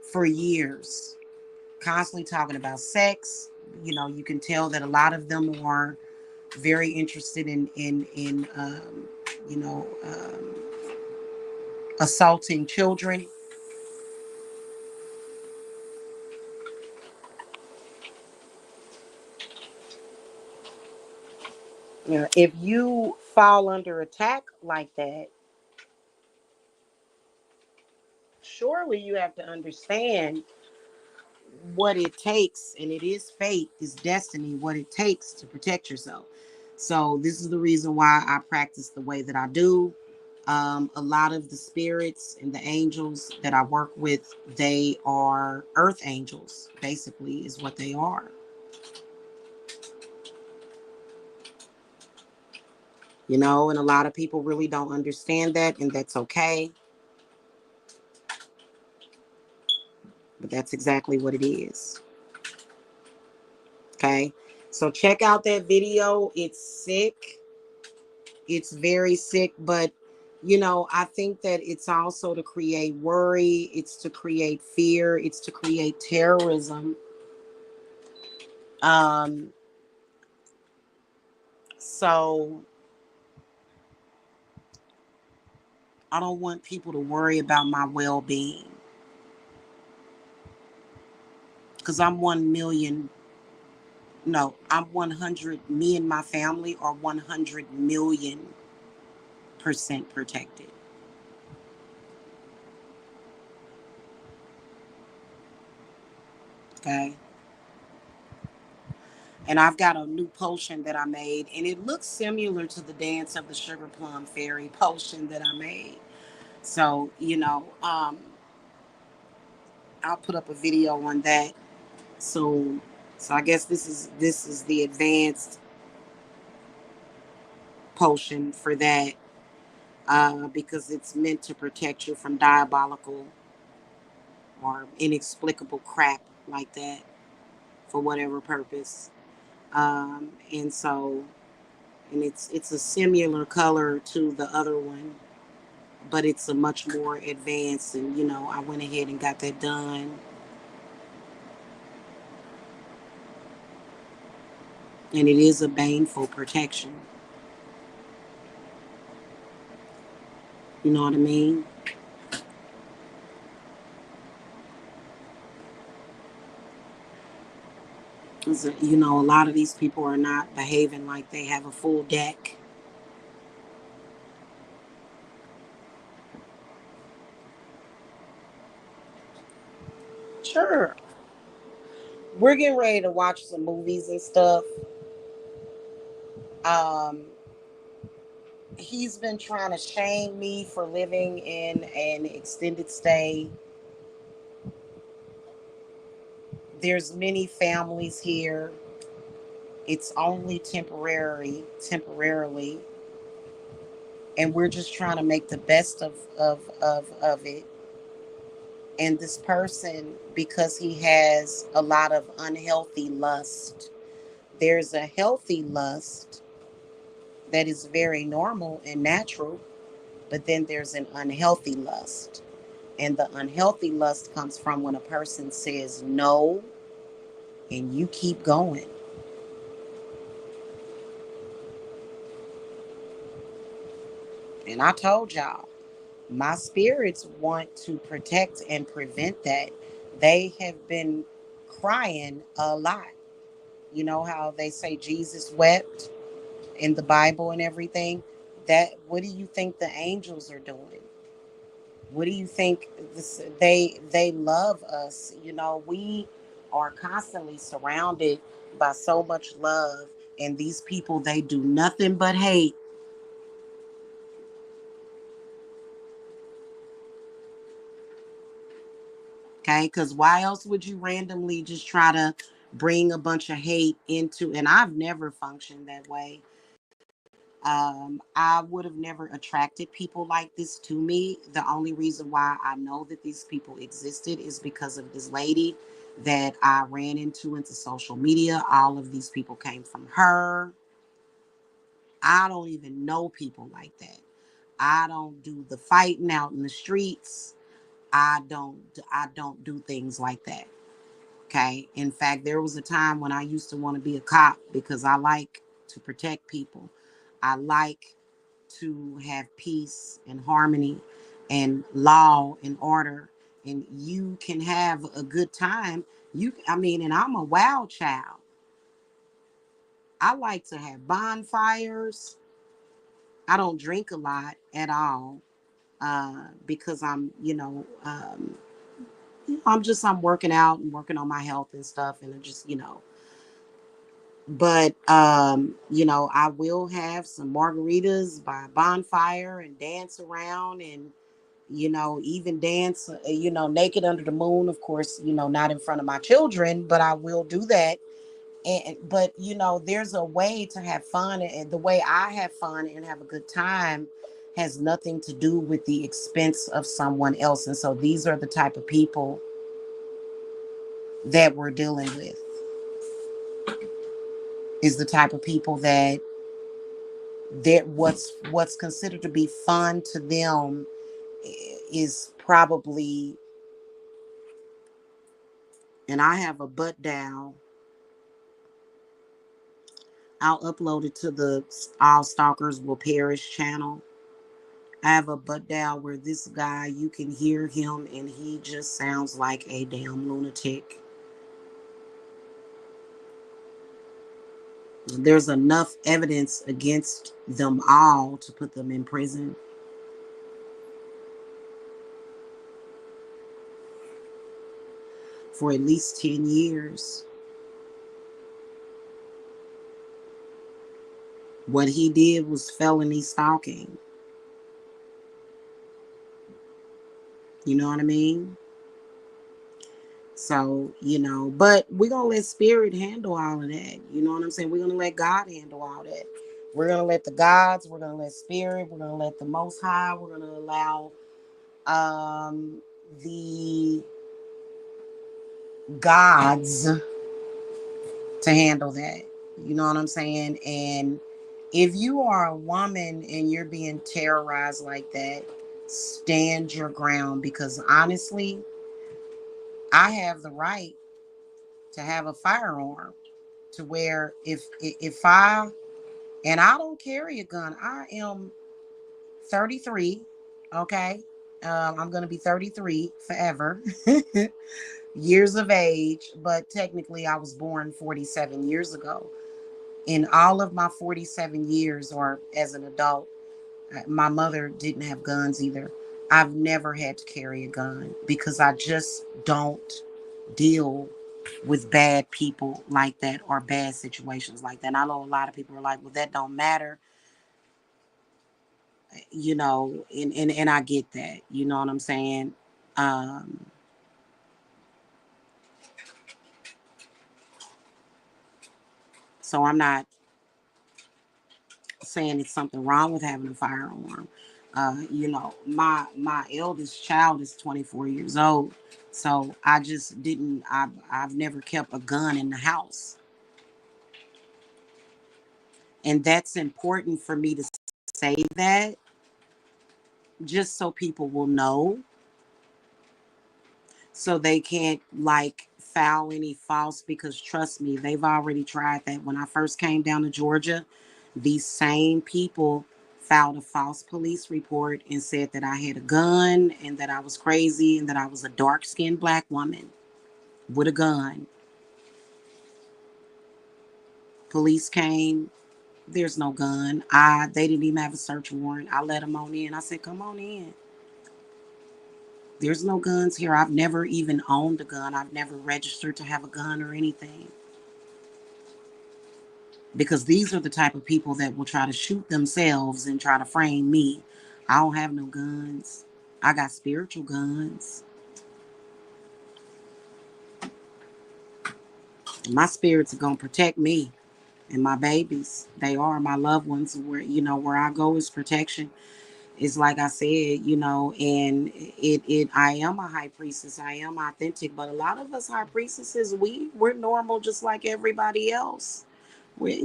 for years, constantly talking about sex. You know, you can tell that a lot of them are very interested in you know, assaulting children. You know, if you fall under attack like that, surely you have to understand what it takes, and it is fate, is destiny, what it takes to protect yourself. So this is the reason why I practice the way that I do. A lot of the spirits and the angels that I work with, they are earth angels, basically, is what they are. You know, and a lot of people really don't understand that, and that's okay. But that's exactly what it is. Okay. So check out that video. It's sick. It's very sick, but you know, I think that it's also to create worry, it's to create fear, it's to create terrorism. Um, so I don't want people to worry about my well-being, because I'm 1 million. No, I'm 100. Me and my family are 100 million% protected. Okay. And I've got a new potion that I made, and it looks similar to the Dance of the Sugar Plum Fairy potion that I made. So, you know, I'll put up a video on that soon. So I guess this is the advanced potion for that, because it's meant to protect you from diabolical or inexplicable crap like that for whatever purpose. And so, and it's a similar color to the other one, but it's a much more advanced. And you know, I went ahead and got that done, and it is a baneful protection. You know what I mean? Because you know, a lot of these people are not behaving like they have a full deck. Sure, we're getting ready to watch some movies and stuff. Um, he's been trying to shame me for living in an extended stay. There's many families here. It's only temporarily, and we're just trying to make the best of it. And this person, because he has a lot of unhealthy lust, there's a healthy lust that is very normal and natural, but then there's an unhealthy lust. And the unhealthy lust comes from when a person says no and you keep going. And I told y'all, my spirits want to protect and prevent that. They have been crying a lot. You know how they say Jesus wept in the Bible and everything? That, what do you think the angels are doing? What do you think they love us? You know, we are constantly surrounded by so much love, and these people, they do nothing but hate. Okay, because why else would you randomly just try to bring a bunch of hate into? And I've never functioned that way. I would have never attracted people like this to me. The only reason why I know that these people existed is because of this lady that I ran into social media. All of these people came from her. I don't even know people like that. I don't do the fighting out in the streets. I don't do things like that. Okay. In fact, there was a time when I used to want to be a cop because I like to protect people. I like to have peace and harmony and law and order. And you can have a good time. And I'm a wild child. I like to have bonfires. I don't drink a lot at all because I'm working out and working on my health and stuff. And I just, but I will have some margaritas by a bonfire and dance around and even dance naked under the moon, of course, not in front of my children, but I will do that. But there's a way to have fun, and the way I have fun and have a good time has nothing to do with the expense of someone else. And so these are the type of people that we're dealing with, is the type of people that what's considered to be fun to them is probably, and I have a butt down. I'll upload it to the All Stalkers Will Perish channel. I have a butt down where this guy, you can hear him and he just sounds like a damn lunatic. There's enough evidence against them all to put them in prison for at least 10 years. What he did was felony stalking. You know what I mean? So, but we're going to let spirit handle all of that. You know what I'm saying? We're going to let God handle all that. We're going to let the gods, we're going to let spirit, we're going to let the Most High, we're going to allow the gods to handle that. You know what I'm saying? And if you are a woman and you're being terrorized like that, stand your ground, because honestly, I have the right to have a firearm, to where if I, and I don't carry a gun. I am 33, okay? I'm going to be 33 forever. Years of age, but technically I was born 47 years ago. In all of my 47 years, or as an adult, my mother didn't have guns either. I've never had to carry a gun because I just don't deal with bad people like that, or bad situations like that. And I know a lot of people are like, well, that don't matter, and I get that, you know what I'm saying? Um, so I'm not saying it's something wrong with having a firearm. My eldest child is 24 years old, so I just didn't. I've never kept a gun in the house, and that's important for me to say that, just so people will know, so they can't like foul any false, because trust me, they've already tried that. When I first came down to Georgia, these same people filed a false police report and said that I had a gun and that I was crazy and that I was a dark-skinned black woman with a gun. Police came. There's no gun. They didn't even have a search warrant. I let them on in. I said, come on in. There's no guns here. I've never even owned a gun. I've never registered to have a gun or anything. Because these are the type of people that will try to shoot themselves and try to frame me. I don't have no guns. I got spiritual guns. My spirits are going to protect me and my babies. They are my loved ones. Where I go is protection. It's like I said, and I am a high priestess. I am authentic, but a lot of us high priestesses, we're normal just like everybody else. They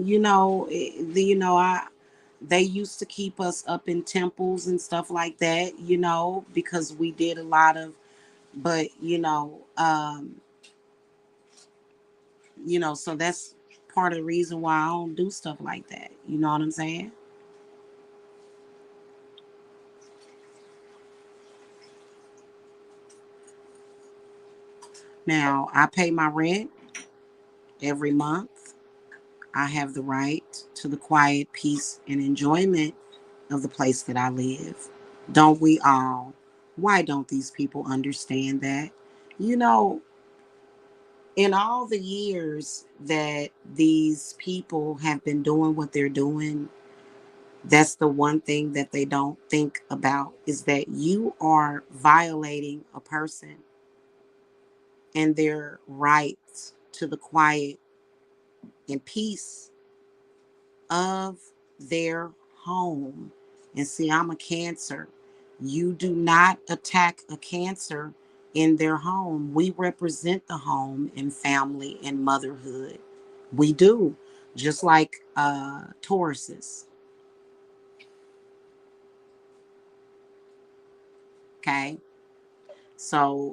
used to keep us up in temples and stuff like that, because we did a lot of, but so that's part of the reason why I don't do stuff like that. You know what I'm saying? Now, I pay my rent every month. I have the right to the quiet peace and enjoyment of the place that I live. Don't we all? Why don't these people understand that? You know, in all the years that these people have been doing what they're doing, that's the one thing that they don't think about is that you are violating a person and their rights to the quiet and peace of their home. And see, I'm a Cancer. You do not attack a Cancer in their home. We represent the home and family and motherhood. We do, just like Tauruses. Okay. So,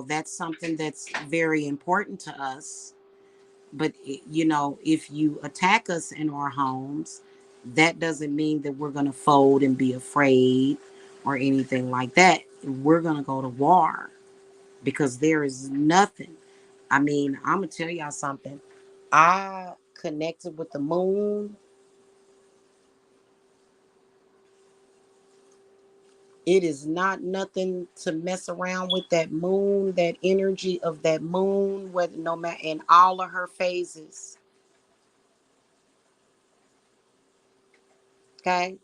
that's something that's very important to us. But, if you attack us in our homes, that doesn't mean that we're going to fold and be afraid or anything like that. We're going to go to war because there is nothing. I mean, I'm going to tell y'all something. I connected with the moon. It is not nothing to mess around with that moon, that energy of that moon, whether no matter in all of her phases. Okay.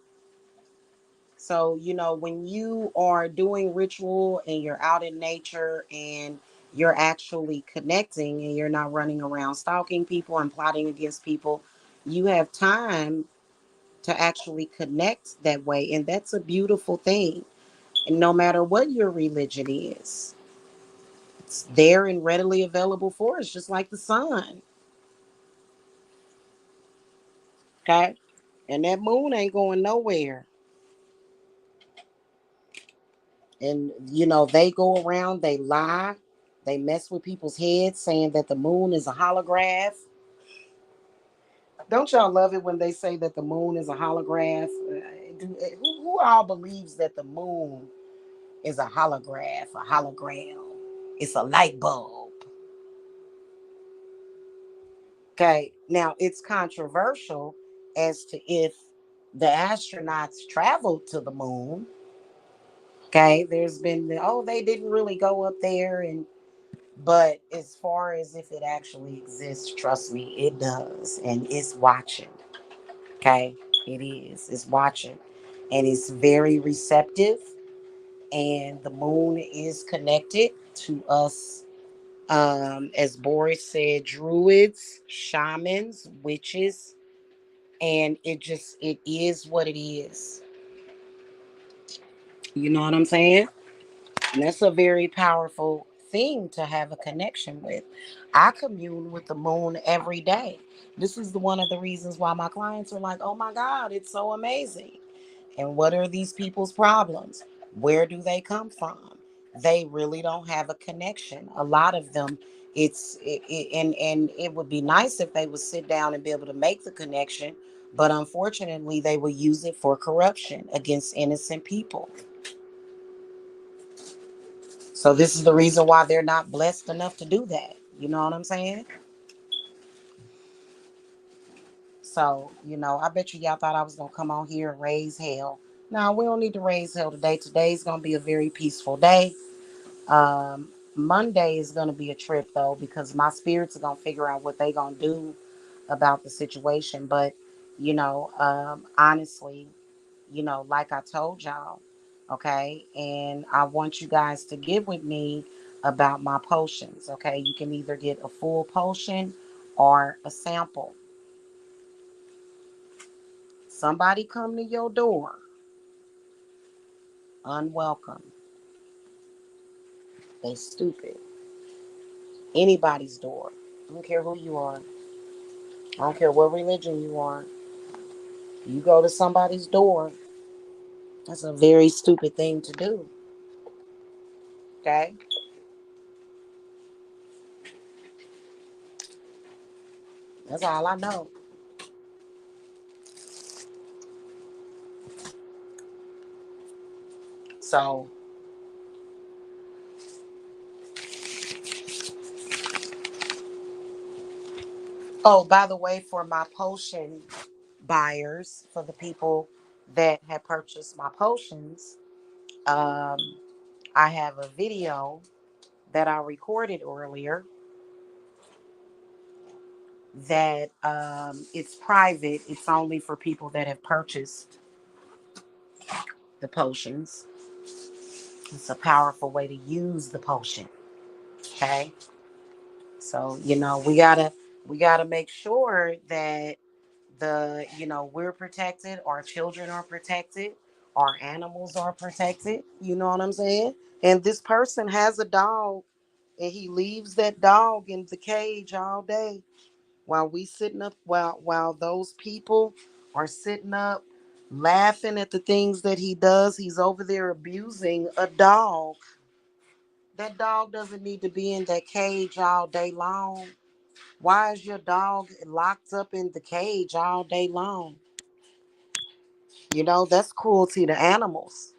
So, when you are doing ritual and you're out in nature and you're actually connecting and you're not running around stalking people and plotting against people, you have time to actually connect that way. And that's a beautiful thing. And no matter what your religion is, it's there and readily available for us, just like the sun. Okay. And that moon ain't going nowhere. And they go around, they lie, they mess with people's heads saying that the moon is a holograph. Don't y'all love it when they say that the moon is a holograph? Who all believes that the moon is a holograph, a hologram? It's a light bulb. Okay, now it's controversial as to if the astronauts traveled to the moon. Okay, there's been they didn't really go up there, and but as far as if it actually exists, trust me, it does, and it's watching. Okay, it is. It's watching, and it's very receptive. And the moon is connected to us, as Boris said, druids, shamans, witches, and it is what it is. You know what I'm saying? And that's a very powerful thing to have a connection with. I commune with the moon every day. This is one of the reasons why my clients are like, oh my God, it's so amazing. And what are these people's problems? Where do they come from? They really don't have a connection. A lot of them, and it would be nice if they would sit down and be able to make the connection, But unfortunately, they will use it for corruption against innocent people. So this is the reason why they're not blessed enough to do that. You know what I'm saying? So, I bet y'all thought I was going to come on here and raise hell. No, we don't need to raise hell today. Today's going to be a very peaceful day. Monday is going to be a trip, though, because my spirits are going to figure out what they're going to do about the situation. But, honestly, like I told y'all, okay? And I want you guys to get with me about my potions, okay? You can either get a full potion or a sample. Somebody come to your door, unwelcome. They stupid. Anybody's door. I don't care who you are. I don't care what religion you are. You go to somebody's door. That's a very stupid thing to do. Okay? That's all I know. So, oh, by the way, for my potion buyers, for the people that have purchased my potions, um, I have a video that I recorded earlier that it's private. It's only for people that have purchased the potions. It's a powerful way to use the potion. Okay. So, we gotta make sure that we're protected, our children are protected, our animals are protected. You know what I'm saying? And this person has a dog and he leaves that dog in the cage all day while we sitting up while those people are sitting up laughing at the things that he does. He's over there abusing a dog. That dog doesn't need to be in that cage all day long. Why is your dog locked up in the cage all day long? That's cruelty to animals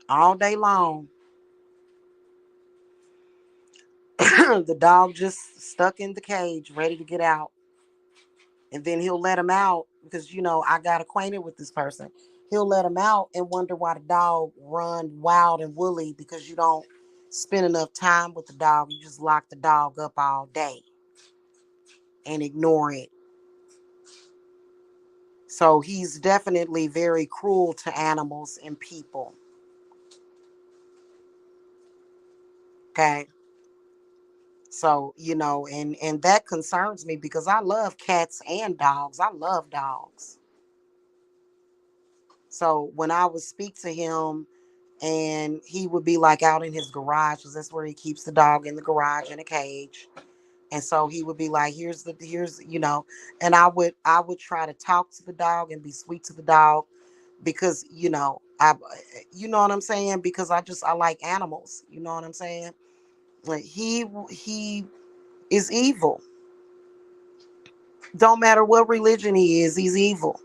all day long. The dog just stuck in the cage, ready to get out. And then he'll let him out because, I got acquainted with this person. He'll let him out and wonder why the dog run wild and woolly because you don't spend enough time with the dog. You just lock the dog up all day and ignore it. So he's definitely very cruel to animals and people. Okay. So, and that concerns me because I love cats and dogs. I love dogs. So when I would speak to him and he would be like out in his garage, because that's where he keeps the dog, in the garage in a cage. And so he would be like, and I would try to talk to the dog and be sweet to the dog because, you know what I'm saying? Because I like animals. You know what I'm saying? Like he is evil. Don't matter what religion he is, he's evil.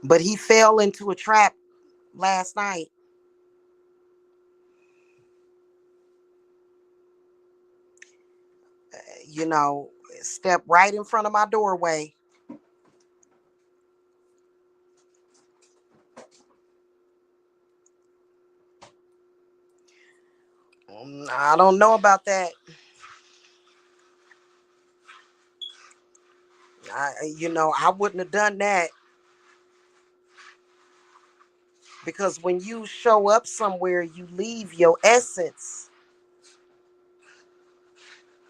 But he fell into a trap last night. You know, Stepped right in front of my doorway. I don't know about that. I wouldn't have done that because when you show up somewhere, you leave your essence.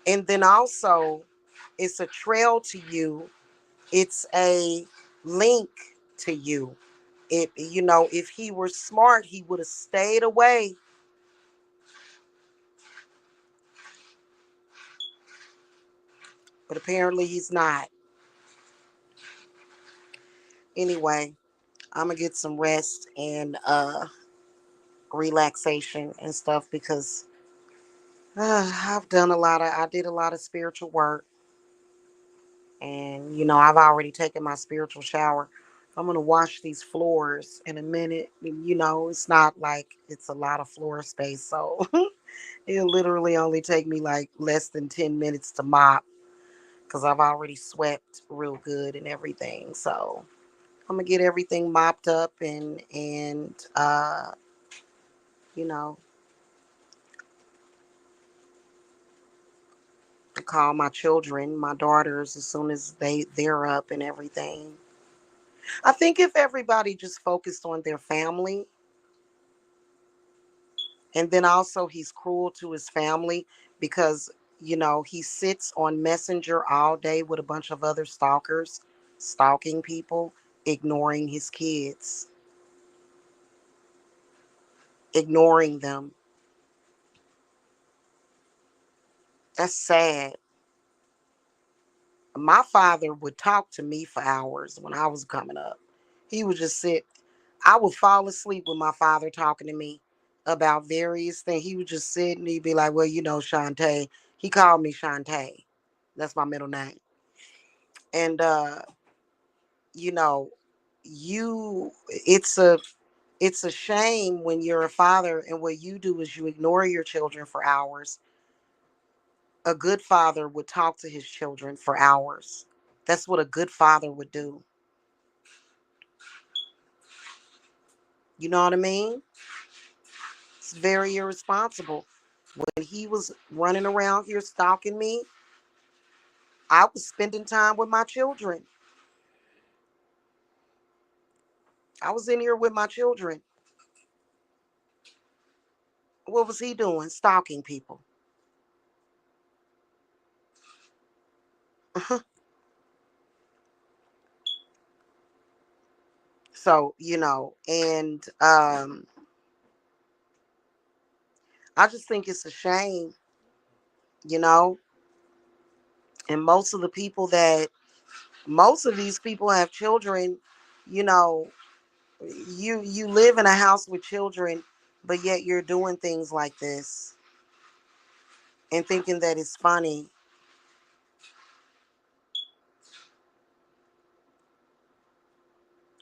And then also, it's a trail to you, it's a link to you. If he were smart, he would have stayed away. But apparently, he's not. Anyway, I'm gonna get some rest and relaxation and stuff because I did a lot of spiritual work. And, I've already taken my spiritual shower. I'm going to wash these floors in a minute. It's not like it's a lot of floor space. So it'll literally only take me like less than 10 minutes to mop because I've already swept real good and everything. So I'm going to get everything mopped up and you know, call my children, my daughters, as soon as they're up and everything. I think if everybody just focused on their family, and then also he's cruel to his family because, he sits on Messenger all day with a bunch of other stalkers, stalking people, ignoring his kids, ignoring them. That's sad. My father would talk to me for hours when I was coming up. He would just sit. I would fall asleep with my father talking to me about various things. He would just sit and he'd be like, "Well, Shantae." He called me Shantae. That's my middle name. And you know, you it's a shame when you're a father and what you do is you ignore your children for hours. A good father would talk to his children for hours. That's what a good father would do. You know what I mean? It's very irresponsible. When he was running around here stalking me, I was spending time with my children. I was in here with my children. What was he doing? Stalking people. So, and I just think it's a shame, you know, and most of these people have children, you know, you live in a house with children, but yet you're doing things like this and thinking that it's funny.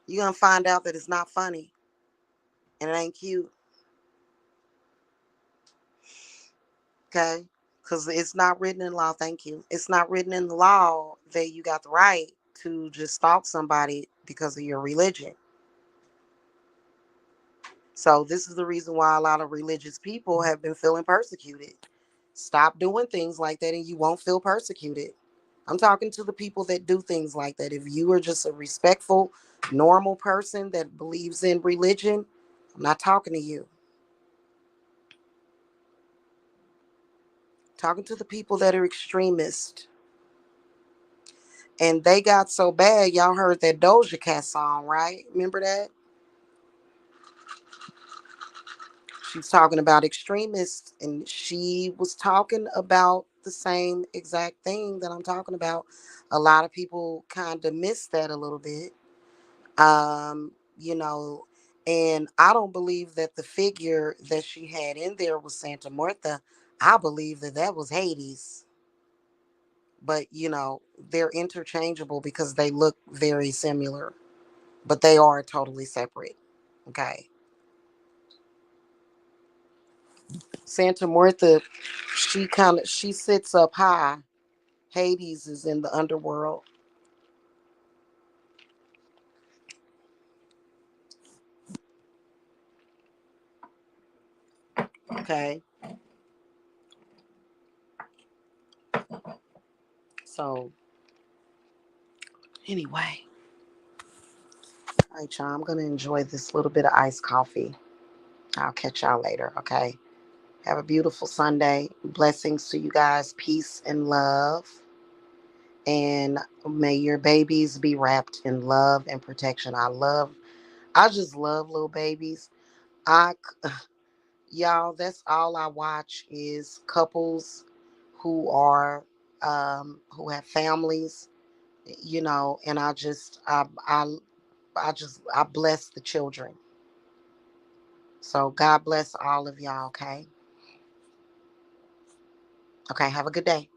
You're going to find out that it's not funny and it ain't cute. Okay? Because it's not written in law. Thank you. It's not written in the law that you got the right to just stalk somebody because of your religion. So this is the reason why a lot of religious people have been feeling persecuted. Stop doing things like that and you won't feel persecuted. I'm talking to the people that do things like that. If you are just a respectful, normal person that believes in religion, I'm not talking to you. I'm talking to the people that are extremists. And they got so bad, y'all heard that Doja Cat song, right? Remember that? She was talking about extremists, and she was talking about the same exact thing that I'm talking about. A lot of people kind of missed that a little bit. Um, you know, and I don't believe that the figure that she had in there was Santa Martha. I believe that that was Hades. But, they're interchangeable because they look very similar, but they are totally separate. Okay. Santa Martha, she sits up high. Hades is in the underworld. Okay. So anyway, all right, y'all. I'm gonna enjoy this little bit of iced coffee. I'll catch y'all later. Okay. Have a beautiful Sunday. Blessings to you guys. Peace and love. And may your babies be wrapped in love and protection. I just love little babies. I, y'all, that's all I watch is couples who are, who have families, and I bless the children. So God bless all of y'all, okay? Okay, have a good day.